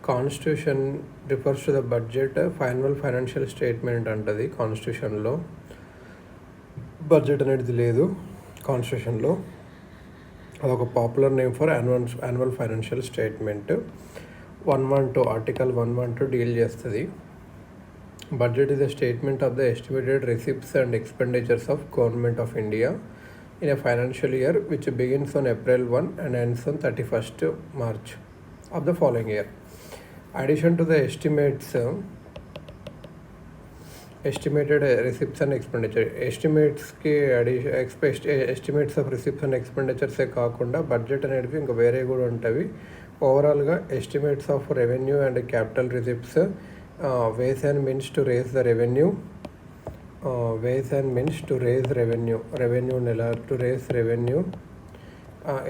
Constitution refers to the budget final financial statement అంటది. కాన్స్టిట్యూషన్లో budget అనేది లేదు. కాన్స్టిట్యూషన్లో అదొక popular name for annual financial statement. 112 article 112 deal చేస్తుంది. Budget is a statement of the estimated receipts and expenditures of Government of India in a financial year which begins on April 1 and ends on 31st March of the following year. Addition to the estimated receipts and expenditure. Estimates of receipts and expenditures కాకుండా budget అనేది ఇంకా వేరే కూడా ఉంటాయి. ఓవరాల్గా estimates of revenue and capital receipts, ways and means to raise the revenue,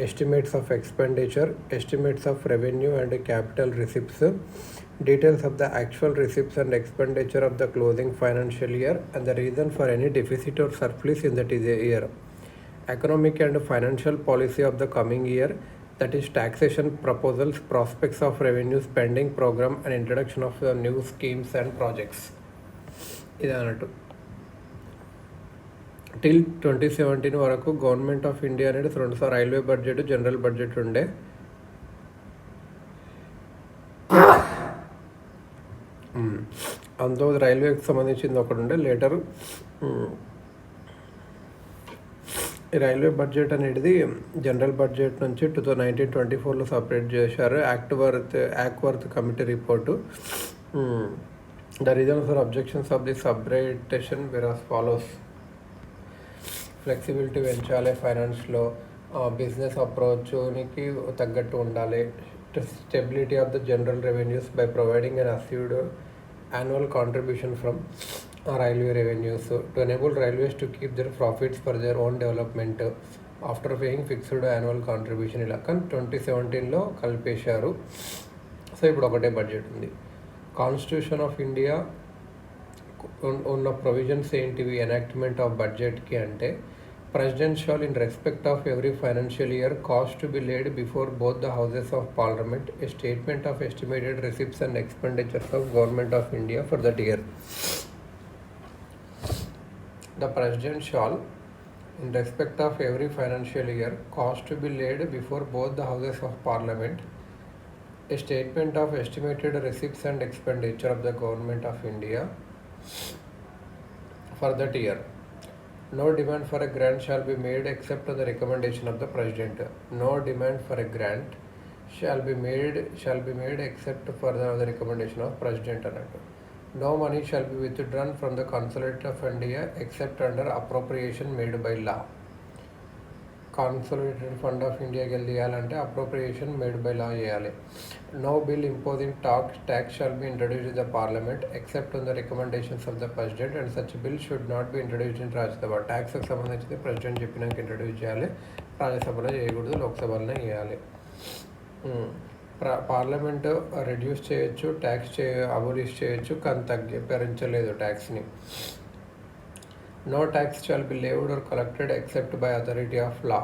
estimates of expenditure, estimates of revenue and capital receipts, details of the actual receipts and expenditure of the closing financial year and the reason for any deficit or surplus in that year, economic and financial policy of the coming year, that is taxation proposals, prospects of revenue spending program and introduction of the new schemes and projects. ఇది అన్నట్టు till 2017 వరకు government of India అనేది రెండుసార్లు railway budget, general budget ఉండే. అందులో రైల్వేకి సంబంధించింది ఒకటి ఉండే. లేటర్ ఈ రైల్వే బడ్జెట్ అనేది జనరల్ బడ్జెట్ నుంచి 1924లో సపరేట్ చేశారు. Acworth committee report. The reasons for objections of the separation were as follows. Flexibility పెంచాలి ఫైనాన్స్లో, బిజినెస్ అప్రోచ్కి తగ్గట్టు ఉండాలి. Stability of the general revenues by providing an assured annual contribution from railway revenues to enable railways to keep their profits for their own development after paying fixed annual contribution. ఇలా కానీ 2017లో కలిపేశారు. So ఇప్పుడు ఒకటే budget ఉంది. Constitution of India ఉన్న provisions ఏంటివి enactment of బడ్జెట్కి అంటే, President shall, in respect of every financial year, cause to be laid before both the houses of Parliament a statement of estimated receipts and expenditures of Government of India for that year. The President shall, in respect of every financial year, cause to be laid before both the houses of Parliament a statement of estimated receipts and expenditure of the Government of India for that year. No demand for a grant shall be made except on the recommendation of the President. No demand for a grant shall be made except for the recommendation of President అన్నట్టు. No money shall be withdrawn from the Consulate of India except under appropriation made by law. Consolidated Fund of Indiaకి వెళ్ళి చేయాలంటే appropriation made by law చేయాలి. No bill imposing tax shall be introduced in the parliament except on the recommendations of the president and such bill should not be introduced in Rajya Sabha. ట్యాక్స్కి సంబంధించి president చెప్పినాక introduce చేయాలి, రాజ్యసభలో చేయకూడదు, లోక్సభలోనే చేయాలి. Parliament reduce చేయొచ్చు, ట్యాక్స్ అబోలిష్ చేయొచ్చు, కానీ పెంచలేదు ట్యాక్స్ని. No tax shall be levied or collected except by authority of law.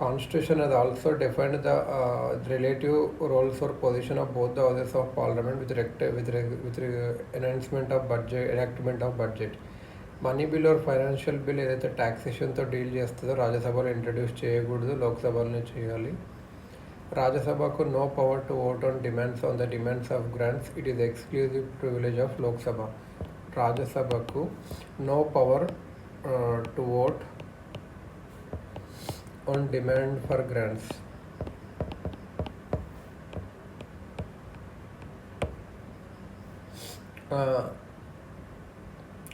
Constitution has also defined the relative roles or position of both the houses of Parliament with enactment of budget. Money bill or financial bill ఏదైతే ట్యాక్సేషన్తో deal చేస్తుందో రాజ్యసభలో introduce చేయకూడదు, లోక్సభలోనే చేయాలి. రాజ్యసభకు no power to vote on the demands of grants. It is exclusive privilege of Lok Sabha. రాజ్యసభకు no power to vote on demand for grants.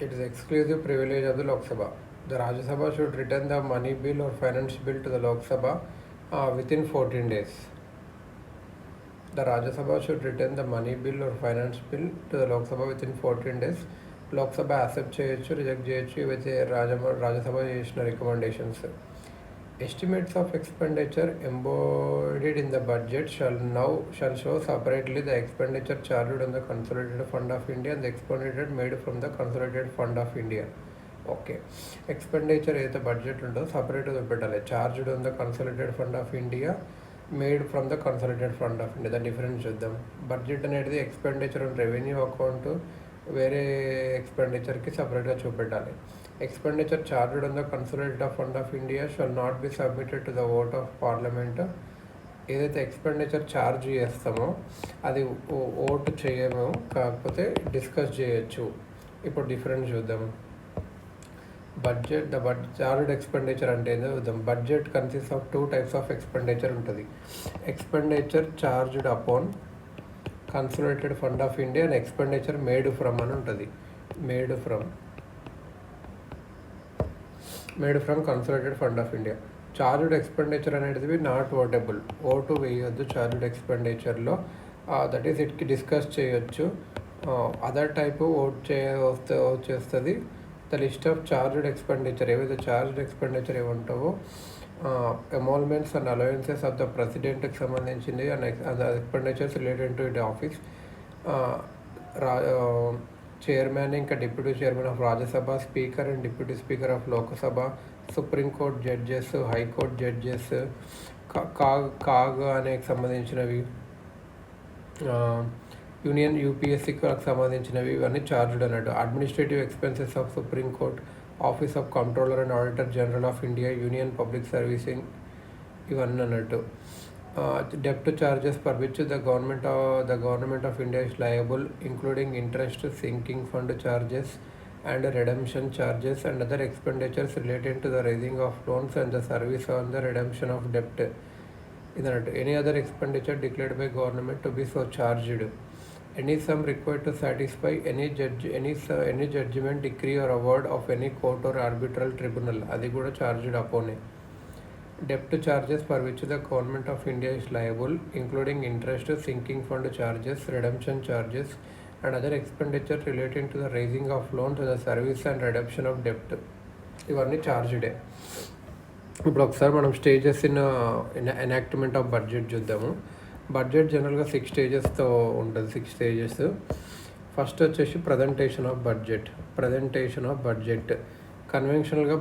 It is exclusive privilege of the Lok Sabha. The Rajya Sabha should return the money bill or finance bill to the Lok Sabha within 14 days. The Rajya Sabha should return the money bill or finance bill to the Lok Sabha within 14 days. Lok Sabha accept చేయొచ్చు, reject చేయొచ్చు. ఇవైతే రాజ్యసభ చేసిన recommendations. Estimates of expenditure embodied in the budget shall show separately the expenditure charged on the Consolidated Fund of India and the expenditure made from the Consolidated Fund of India. Okay, expenditure ఏదైతే budget ఉంటుందో సపరేట్గా పెట్టాలి. Charged on the consolidated fund of India made from the consolidated fund of India. The difference చూద్దాం. Budget అనేది expenditure and revenue account వేరే ఎక్స్పెండిచర్కి సపరేట్గా చూపెట్టాలి. Expenditure charged on the consolidated fund of India shall not be submitted to the vote of parliament. ఏదైతే expenditure charge చేస్తామో అది vote చేయము, కాకపోతే డిస్కస్ చేయొచ్చు. ఇప్పుడు డిఫరెన్స్ చూద్దాం. బడ్జెట్ చార్జ్డ్ ఎక్స్పెండిచర్ అంటే ఏందో చూద్దాం. Budget consist of 2 types of expenditure ఉంటుంది. Expenditure charged upon consolidated fund of India and expenditure made from అని ఉంటుంది. Made from consolidated fund of India. Charged expenditure అనేది నాట్ ఓటబుల్, ఓటు వేయొద్దు charged ఎక్స్పెండిచర్లో. That is ఇట్కి discuss చేయొచ్చు. Other type vote వచ్చేస్తుంది. The list of charged expenditure, ఏవైతే charged expenditure ఏమంటావో emoluments and allowances of the ప్రెసిడెంట్కి సంబంధించింది and expenditures related to it office, chairman ఇంకా deputy chairman of Rajya Sabha, speaker and deputy speaker of Lok Sabha, supreme court judges, high court judges, CAG అనేకి సంబంధించినవి, యూపీఎస్సీకి సంబంధించినవి, ఇవన్నీ చార్జ్డ్ అన్నట్టు. Administrative expenses of supreme court, office of controller and auditor general of India, union public servicing, ఇవన్నీ అన్నట్టు. డెప్ట్ charges for which the government of India is liable, including interest, sinking fund charges and redemption charges and other expenditures related to the raising of loans and the service on the redemption of debt. Any other expenditure declared by government to be so charged. Any sum required to satisfy any judgment, decree or award of any court or arbitral tribunal, adi kuda charged upon. Debt charges for which the government of India is liable, including interest, sinking fund charges, redemption charges and other expenditure relating to the raising of loan to the service and redemption of debt, ఇవన్నీ చార్జ్డే. ఇప్పుడు ఒకసారి మనం stages in enactment of budget చూద్దాము. Budget జనరల్గా 6 స్టేజెస్తో ఉంటుంది. 6 stages. First వచ్చేసి presentation of budget. కన్వెన్షనల్గా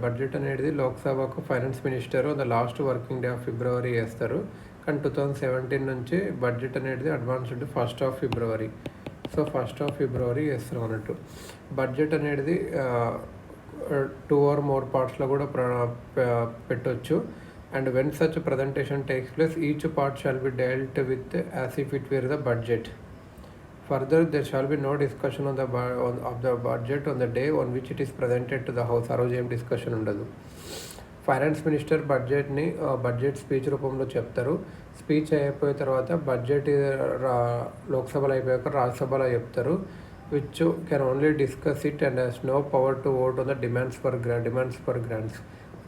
budget అనేది లోక్సభకు finance minister the last working day of February వేస్తారు. కానీ 2017 నుంచి బడ్జెట్ అనేది advanced 1st of February. So 1st of February వేస్తాం అన్నట్టు. బడ్జెట్ అనేది 2 or more పార్ట్స్లో కూడా పెట్టవచ్చు. And when such presentation takes place each part shall be dealt with as if it were the budget. Further there shall be no discussion of the budget on the day on which it is presented to the house. ఆ రోజు ఏం discussion ఉండదు. Finance minister budget speech రూపంలో చెప్తారు. Speech అయిపోయిన తర్వాత budget లోక్సభలో అయిపోయాక రాజ్యసభలో చెప్తారు. Which can only discuss it and has no power to vote on the demands for grants.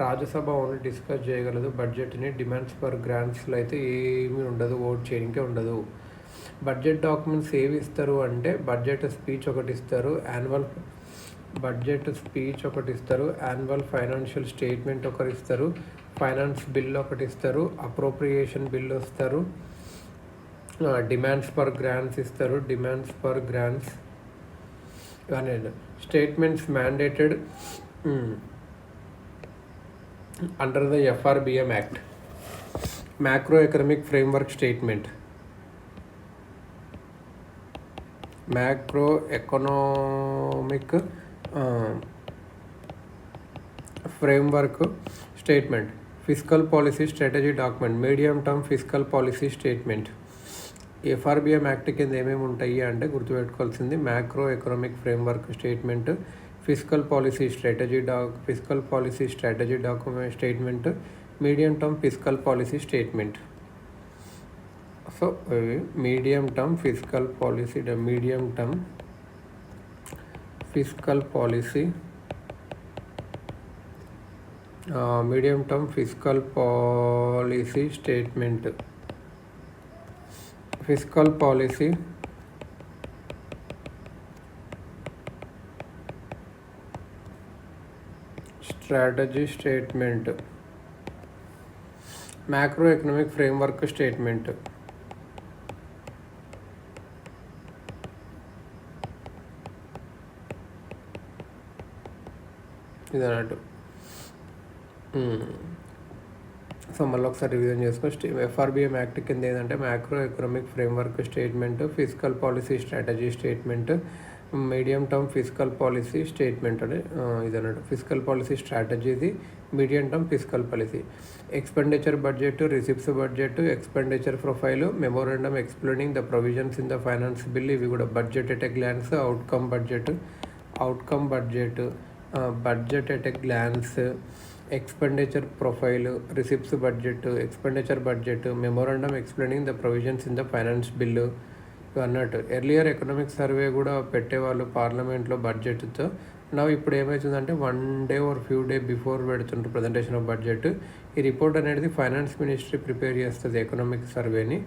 Rajya Sabha only discuss చేయగలదు బడ్జెట్ని. డిమాండ్స్ ఫర్ గ్రాంట్స్లో అయితే ఏమీ ఉండదు, ఓట్ చేయడానికి ఉండదు. బడ్జెట్ డాక్యుమెంట్స్ ఏవి ఇస్తారు అంటే బడ్జెట్ స్పీచ్ ఒకటి ఇస్తారు, యాన్యువల్ ఫైనాన్షియల్ స్టేట్మెంట్ ఒకటి ఇస్తారు, ఫైనాన్స్ బిల్ ఒకటి ఇస్తారు, అప్రోప్రియేషన్ బిల్ ఇస్తారు, డిమాండ్స్ ఫర్ గ్రాంట్స్ ఇవన్నీ. Statements mandated under the FRBM act. Macro economic framework statement. Macro economic framework statement. Fiscal policy strategy document. Medium term fiscal policy statement. FRBM act కింద ఏమేమి ఉంటాయి అంటే గుర్తుపెట్టుకోవాల్సింది macro economic framework statement, fiscal policy strategy document statement, medium term fiscal policy statement. So medium term fiscal policy statement. Fiscal policy strategy statement. Macro economic framework statement. ఇది అన్నట్టు. So మళ్ళీ ఒకసారి revision చేసుకొని ఎఫ్ఆర్బిఎం యాక్ట్ కింద ఏంటంటే macro economic framework statement, fiscal policy strategy statement, medium term fiscal policy statement అని ఇది అన్నట్టు. ఫిజికల్ పాలసీ స్ట్రాటజీది, medium term fiscal policy, expenditure budget, receipts budget, expenditure profile, memorandum explaining the provisions in the finance bill, ఇవి కూడా budget at a glance, outcome budget, budget at a glance, expenditure profile, receipts budget, expenditure budget, memorandum explaining the provisions in the finance bill అన్నట్టు. Earlier economic survey కూడా పెట్టేవాళ్ళు పార్లమెంట్లో బడ్జెట్తో. నా ఇప్పుడు ఏమవుతుందంటే 1 day or few days before పెడుతుంటారు presentation of budget. ఈ రిపోర్ట్ అనేది ఫైనాన్స్ మినిస్ట్రీ ప్రిపేర్ చేస్తుంది ఎకనామిక్ సర్వేని.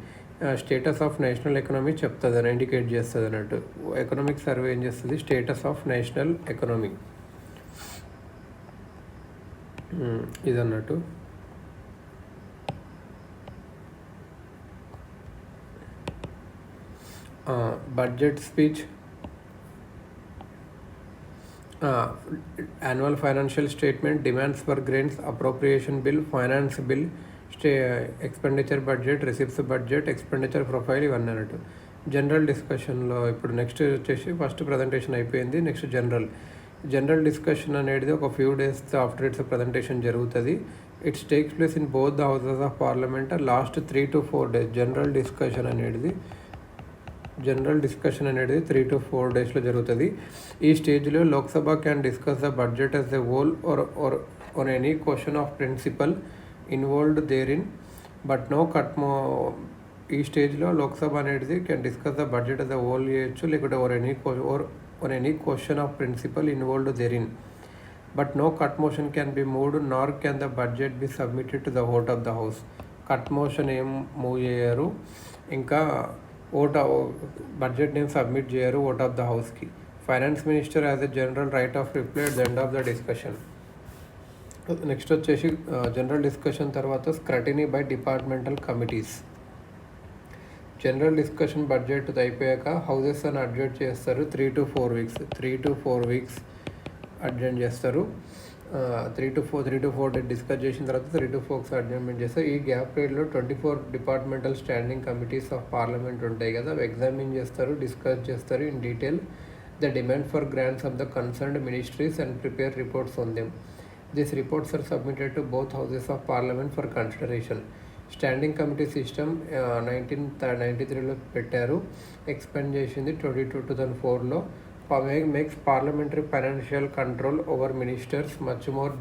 స్టేటస్ ఆఫ్ నేషనల్ ఎకనామీ చెప్తుంది అని ఇండికేట్ చేస్తుంది అన్నట్టు. ఎకనామిక్ సర్వే ఏం చేస్తుంది, స్టేటస్ ఆఫ్ నేషనల్ ఎకనామీ ఇదన్నట్టు. Budget speech, annual financial statement, demands for grants, appropriation bill, finance bill, expenditure budget, receipts budget, expenditure profile, ఇవన్నీ అన్నట్టు. జనరల్ డిస్కషన్లో ఇప్పుడు నెక్స్ట్ వచ్చేసి ఫస్ట్ ప్రజెంటేషన్ అయిపోయింది. నెక్స్ట్ జనరల్ డిస్కషన్ అనేది ఒక few days after it's presentation జరుగుతుంది. It's takes place in both the houses of parliament last 3 to 4 days. General discussion అనేది 3 to 4 daysలో జరుగుతుంది. ఈ స్టేజ్లో Lok Sabha can discuss the budget as a whole or on any question of principle involved therein but no ఈ స్టేజ్లో లోక్సభ అనేది can discuss the budget as a whole చేయొచ్చు, లేకుంటే on any question of principle involved therein but no cut motion can be moved nor can the budget be submitted to the vote of the house. Cut motion ఏం move చేయరు, ఇంకా budget ఏం submit చేయరు vote of the హౌస్కి. Finance minister as a general right of reply at the end of the discussion. Next వచ్చేసి general discussion తర్వాత scrutiny by departmental committees. General discussion budget అయిపోయాక houses అని adjourned చేస్తారు 3 to 4 weeks అడ్జెంట్ చేస్తారు. 3 to 4 days discuss చేసిన తర్వాత 3 to 4 అడ్జమెంట్ చేస్తారు. ఈ గ్యాప్ పీరియడ్లో 24 departmental standing committees of parliament ఉంటాయి కదా, అవి ఎగ్జామిన్ చేస్తారు, డిస్కస్ చేస్తారు in detail the demand for grants of the concerned ministries and prepare reports on them. These reports are submitted to both houses of parliament for consideration. Standing committee system 1993లో పెట్టారు, expand చేసింది 2004లో. Makes parliamentary financial control over ministers much more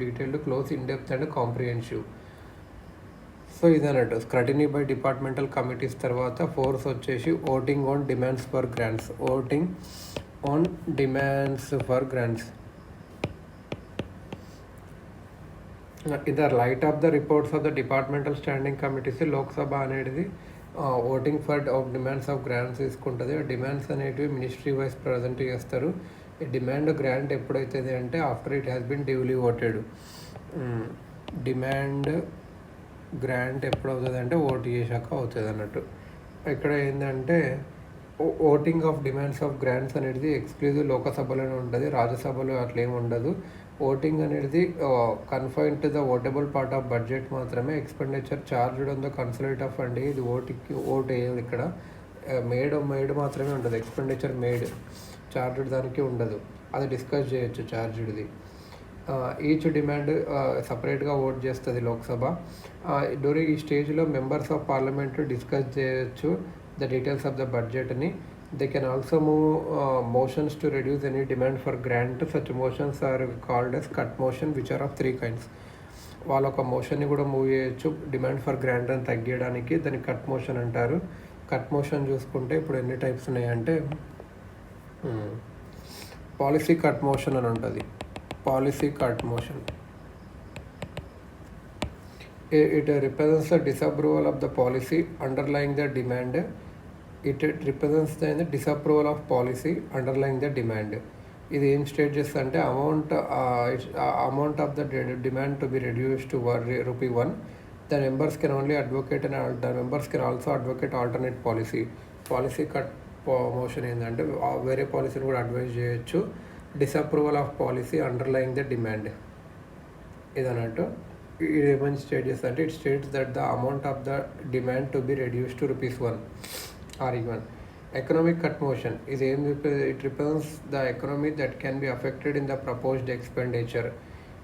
detailed, close, in depth and comprehensive. So ఇదన్నట్టు scrutiny by departmental committees. తర్వాత force వచ్చేసి voting on demands for grants. In the light of the reports of the departmental standing committees Lok Sabha అనేది voting for demands of grants తీసుకుంటుంది. Demands అనేటివి ministry wise present చేస్తారు. ఈ demand grant ఎప్పుడైతుంది అంటే after it has been duly voted. Demand grant ఎప్పుడు అవుతుంది అంటే vote చేశాక అవుతుంది అన్నట్టు. ఇక్కడ ఏంటంటే voting of demands of grants అనేది ఎక్స్క్లూజివ్ లోకసభలోనే ఉంటుంది, రాజ్యసభలో అట్లేమి ఉండదు. ఓటింగ్ అనేది confine to the votable part of budget మాత్రమే. Expenditure charged on the consultative fund, ఇది ఓటు వేయదు ఇక్కడ. మేడ్ మాత్రమే ఉంటుంది, ఎక్స్పెండిచర్ చార్జ్డ్ దానికి ఉండదు, అది డిస్కస్ చేయొచ్చు చార్జ్డ్ది. ఈచ్ డిమాండ్ సపరేట్గా ఓట్ చేస్తుంది లోక్సభ. డ్యూరింగ్ ఈ స్టేజ్లో మెంబర్స్ ఆఫ్ పార్లమెంట్ డిస్కస్ చేయొచ్చు ద డీటెయిల్స్ ఆఫ్ ద బడ్జెట్ని. They can also move motions to reduce any demand for grant. Such motions are called as cut motion, which are of 3 kinds. వాళ్ళ ఒక మోషన్ని కూడా move చేయొచ్చు demand for grant అని తగ్గించడానికి, దాన్ని cut motion అంటారు. Cut motion చూసుకుంటే ఇప్పుడు ఎన్ని టైప్స్ ఉన్నాయంటే పాలసీ కట్ మోషన్ అని ఉంటుంది. Policy cut motion it represents the disapproval of the policy underlying the demand. It represents the disapproval of policy underlying the demand. ఇది ఏం స్టేట్ చేస్తా అంటే amount of the demand to be reduced to ₹1. The members can only advocate and the members can also advocate alternate policy. Policy cut motion ఏంటంటే వేరే పాలసీని కూడా advise చేయొచ్చు. Disapproval of policy underlying the demand. ఇది అన్నట్టు ఇది ఏమని state చేస్తుంది అంటే it states that the amount of the demand to be reduce to ₹1 or even. Economic cut motion is aimed it represents the economy that can be affected in the proposed expenditure.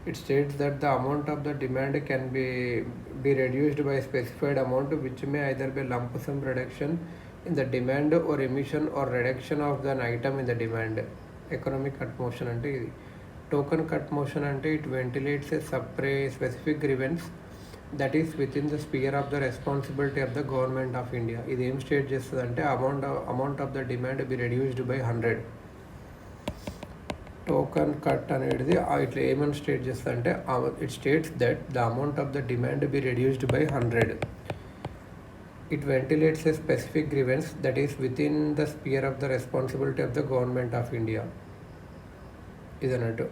It states that the amount of the demand can be reduced by a specified amount, which may either be lump sum reduction in the demand or emission or reduction of an item in the demand. Economic cut motion ante idi. Token cut motion ante it ventilates a specific grievance that is within the sphere of the responsibility of the government of India. ఇది ఏం state చేస్తుంది అంటే amount of the demand be reduced by 100. Token cut అనేది ఇట్లా ఏమని state చేస్తుంది అంటే it states that the amount of the demand be reduced by 100. It ventilates a specific grievance that is within the sphere of the responsibility of the government of India. ఇది అన్నట్టు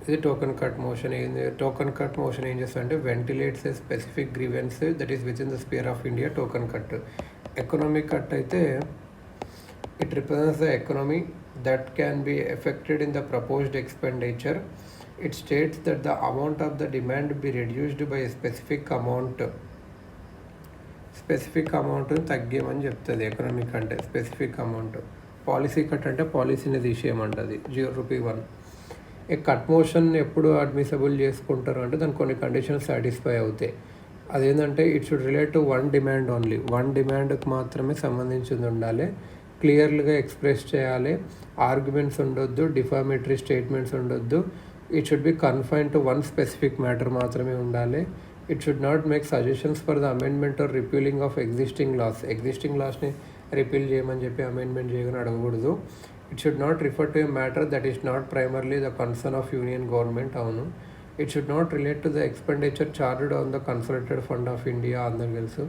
ఇది token cut motion. Token cut motion ఏం చేస్తుంది అంటే ventilates a specific grievance that is with in the sphere of India. Token cut. Economic cut అయితే it represents the economy that can be affected in the proposed expenditure. It states that the amount of the demand be reduced by specific amount. Specific అమౌంట్ని తగ్గేయమని చెప్తుంది economic అంటే specific amount. Policy cut అంటే పాలసీని తీసేయమంటుంది ₹1. A cut motion ఎప్పుడు admissible చేసుకుంటారు అంటే దానికి కొన్ని కండిషన్స్ సాటిస్ఫై అవుతాయి. అదేంటంటే it should relate to one demand only. One డిమాండ్కి మాత్రమే సంబంధించింది ఉండాలి. క్లియర్గా ఎక్స్ప్రెస్ చేయాలి. ఆర్గ్యుమెంట్స్ ఉండొద్దు, డిఫామేటరీ స్టేట్మెంట్స్ ఉండొద్దు. It should be confined to one specific matter మాత్రమే ఉండాలి. It should not make suggestions for the amendment or repealing of existing laws. Existing లాస్ని రిపీల్ చేయమని చెప్పి అమెండ్మెంట్ చేయగానే అడగకూడదు. It should not refer to a matter that is not primarily the concern of union government. అవును. It should not relate to the expenditure charged on the consolidated fund of India. అందరికి తెలుసు.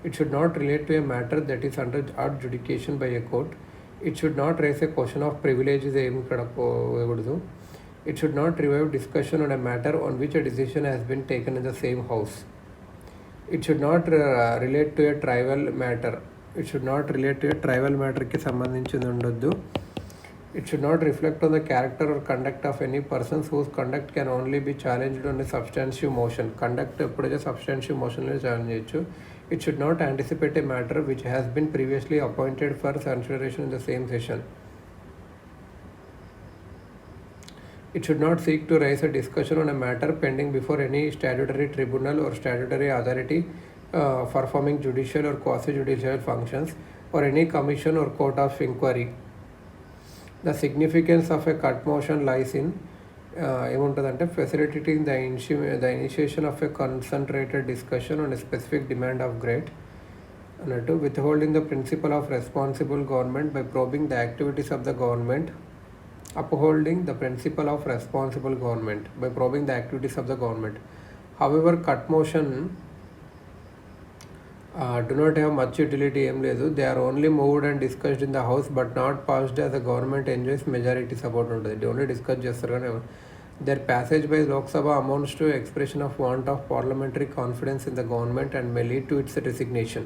It should not relate to a matter that is under adjudication by a court. It should not raise a question of privileges. ఏమి ఇక్కడ పోకూడదు. It should not revive discussion on a matter on which a decision has been taken in the same house. It should not relate to a trivial matter. It should not relate to a trivial matterకి సంబంధించింది ఉండొద్దు. It should not reflect on the character or conduct of any persons whose conduct can only be challenged on a substantive motion. Conduct ఎప్పుడైతే substantive motionలో challenge చేయొచ్చు. It should not anticipate a matter which has been previously appointed for consideration in the same session. It should not seek to raise a discussion on a matter pending before any statutory tribunal or statutory authority performing judicial or quasi-judicial functions or any commission or court of inquiry. The significance of a cut motion lies in ఏముంటుందంటే facilitating the initiation of a concentrated discussion on a specific demand of great అన్నట్టు. withholding the principle of responsible government by probing the activities of the government. upholding the principle of responsible government by probing the activities of the government. However, cut motion do not have much utility. ఏం లేదు. They are only moved and discussed in the house but not passed as the government enjoys majority support ఉంటుంది. They only discuss చేస్తారు కానీ their passage by Lok Sabha amounts to expression of want of parliamentary confidence in the government and may lead to its resignation.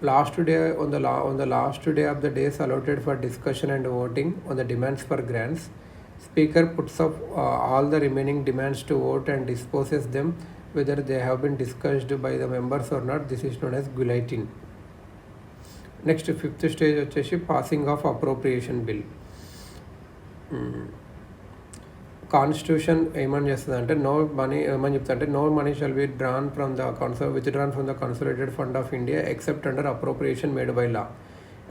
On the last day of the days allotted for discussion and voting on the demands for grants, Speaker puts up all the remaining demands to vote and disposes them whether they have been discussed by the members or not. This is known as guillotine. Next, fifth stage వచ్చేసి passing of appropriation bill. Constitution ఏమని చేస్తుంది అంటే no money ఏమని చెప్తా అంటే no money shall be withdrawn from the consolidated fund of India except under appropriation made by law.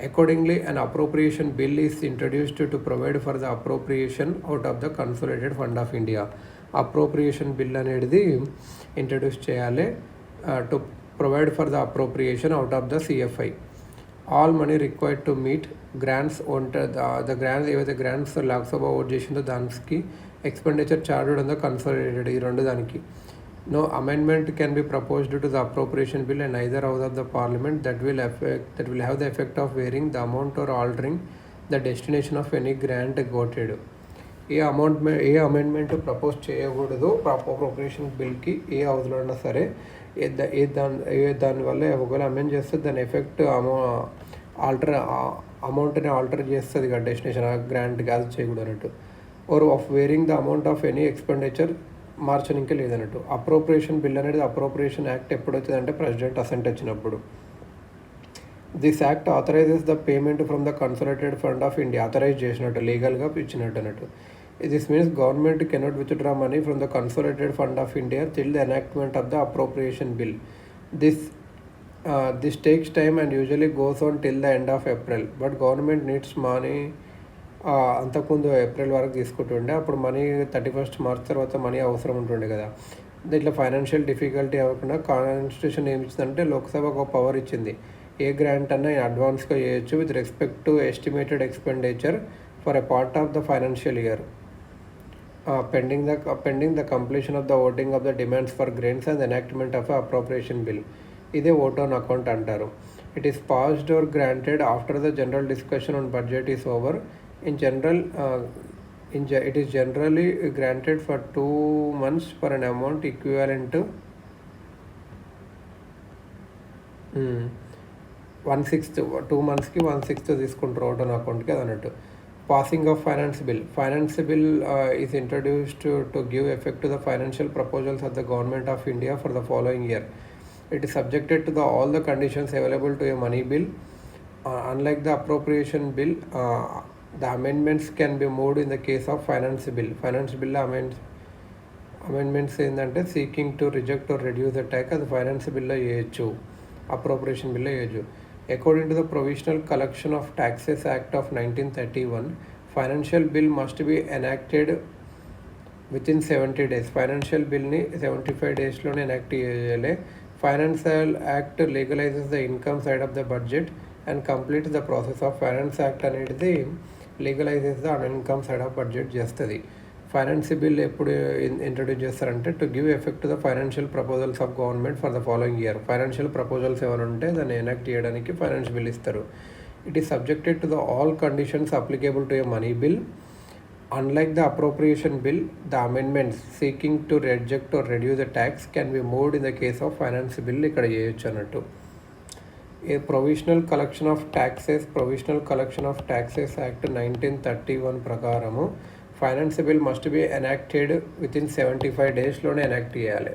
Accordingly, an appropriation bill is introduced to provide for the appropriation out of the consolidated fund of India. Appropriation bill అనేది introduce చేయాలి to provide for the appropriation out of the CFI. All money required to meet grants the grants ఏవైతే grants Lok Sabha vote చేసిందో దానికి expenditure charged on the consolidated ఈ రెండు దానికి. No amendment can be proposed to the appropriation bill in either house of the parliament that will have the effect of varying the amount or altering the destination of any grant voted. A amendment propose చేయకూడదు appropriation బిల్కి ఏ హౌస్లో అయినా సరే. దానివల్ల ఒకవేళ amend చేస్తే దాని effect అమౌంట్ని alter చేస్తుంది కదా డెస్టినేషన్ గ్రాంట్కి, అది చేయకూడదు అన్నట్టు. Or of varying the amount of any expenditure మార్చడానికి లేదన్నట్టు. అప్రోప్రియేషన్ బిల్ అనేది అప్రోప్రియేషన్ యాక్ట్ ఎప్పుడు వచ్చిందంటే ప్రెసిడెంట్ అసెంట్ వచ్చినప్పుడు. This act authorizes the payment from the consolidated fund of India, authorize చేసినట్టు, లీగల్గా ఇచ్చినట్టు అన్నట్టు. This means government cannot withdraw money from the consolidated fund of India till the enactment of the appropriation bill. This takes time and usually goes on till the end of April, but government needs money. అంతకుముందు April వరకు తీసుకుంటుండే, అప్పుడు money 31st March తర్వాత money అవసరం ఉంటుండే కదా. దీంట్లో financial difficulty అవ్వకుండా constitution ఏమి ఇచ్చిందంటే లోక్సభ ఒక పవర్ ఇచ్చింది, ఏ గ్రాంట్ అన్నా అడ్వాన్స్గా చేయొచ్చు with respect to estimated expenditure for a part of the financial year pending the completion of the voting of the demands for grants and the enactment of a appropriation bill. ఇదే vote on account అంటారు. It is passed or granted after the general discussion on budget is over. It is generally granted for 2 months for an amount equivalent to 1/6. 2 monthsకి 1/6 తీసుకుంటారు vote on అకౌంట్కి, అది అన్నట్టు. Passing of finance bill. Finance bill is introduced to give effect to the financial proposals of the government of India for the following year. It is subjected to all the conditions available to a money bill. Unlike the appropriation bill, the amendments can be moved in the case of finance bill. Finance bill amendments ఏంటంటే seeking to reject or reduce the tax, అది finance బిల్లో చేయొచ్చు, appropriation బిల్లో చేయొచ్చు. According to the Provisional Collection of Taxes Act of 1931, financial bill must be enacted within 70 days. Financial bill ni 75 days లోనే enact చేయాలి. Financial Act legalizes the income side of the budget and completes the process of Finance Act అనేది legalizes the income side of budget చేస్తుంది. Finance bill ఎప్పుడు introduce చేస్తారంటే to give effect to the financial proposals of government for the following year. Financial proposals ఏమైనా ఉంటే దాన్ని ఎనాక్ట్ చేయడానికి finance bill ఇస్తారు. It is subjected to the all conditions applicable to a money bill. Unlike the appropriation bill, the amendments seeking to reject or reduce the tax can be moved in the case of finance bill. ఇక్కడ చేయొచ్చు అన్నట్టు. ఏ provisional collection of taxes act 1931 ప్రకారము finance bill must be enacted with in 75 days లోనే enact చేయాలి.